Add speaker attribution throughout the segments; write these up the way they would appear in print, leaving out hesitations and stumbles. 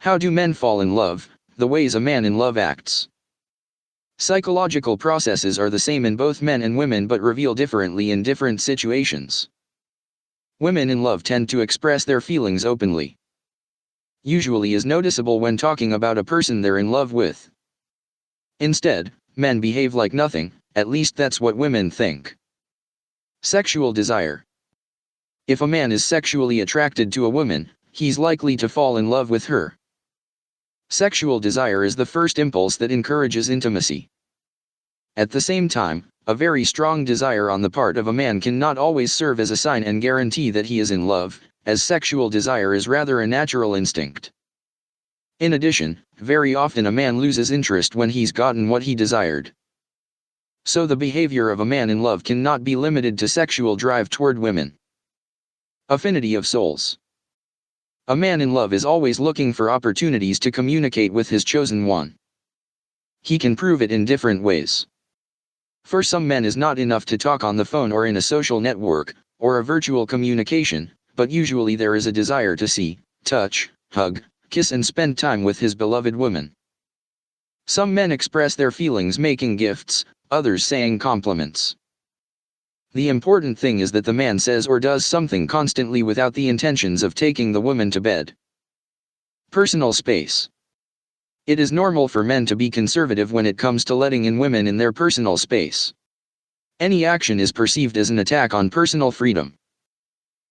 Speaker 1: How do men fall in love? The ways a man in love acts. Psychological processes are the same in both men and women but reveal differently in different situations. Women in love tend to express their feelings openly. Usually is noticeable when talking about a person they're in love with. Instead, men behave like nothing, at least that's what women think. Sexual desire. If a man is sexually attracted to a woman, he's likely to fall in love with her. Sexual desire is the first impulse that encourages intimacy. At the same time, a very strong desire on the part of a man can not always serve as a sign and guarantee that he is in love, as sexual desire is rather a natural instinct. In addition, very often a man loses interest when he's gotten what he desired. So the behavior of a man in love cannot be limited to sexual drive toward women. Affinity of souls. A man in love is always looking for opportunities to communicate with his chosen one. He can prove it in different ways. For some men it is not enough to talk on the phone or in a social network, or a virtual communication, but usually there is a desire to see, touch, hug, kiss and spend time with his beloved woman. Some men express their feelings making gifts, others saying compliments. The important thing is that the man says or does something constantly without the intentions of taking the woman to bed. Personal space. It is normal for men to be conservative when it comes to letting in women in their personal space. Any action is perceived as an attack on personal freedom.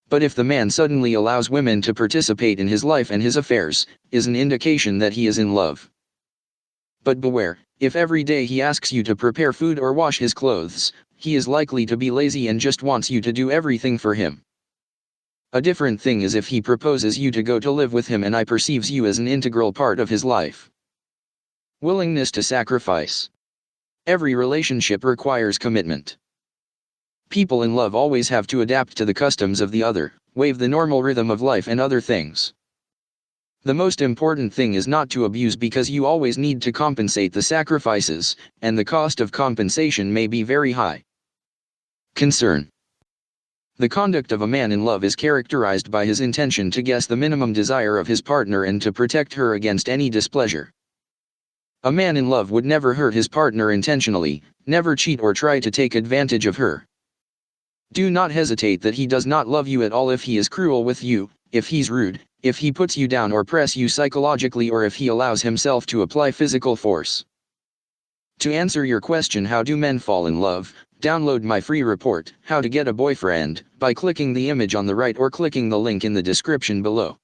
Speaker 1: But if the man suddenly allows women to participate in his life and his affairs, is an indication that he is in love. But beware, if every day he asks you to prepare food or wash his clothes, he is likely to be lazy and just wants you to do everything for him. A different thing is if he proposes you to go to live with him and he perceives you as an integral part of his life. Willingness to sacrifice. Every relationship requires commitment. People in love always have to adapt to the customs of the other, waive the normal rhythm of life and other things. The most important thing is not to abuse because you always need to compensate the sacrifices, and the cost of compensation may be very high. Concern. The conduct of a man in love is characterized by his intention to guess the minimum desire of his partner and to protect her against any displeasure. A man in love would never hurt his partner intentionally, never cheat or try to take advantage of her. Do not hesitate that he does not love you at all if he is cruel with you, if he's rude, if he puts you down or press you psychologically or if he allows himself to apply physical force. To answer your question, how do men fall in love? Download my free report, How to Get a Boyfriend, by clicking the image on the right or clicking the link in the description below.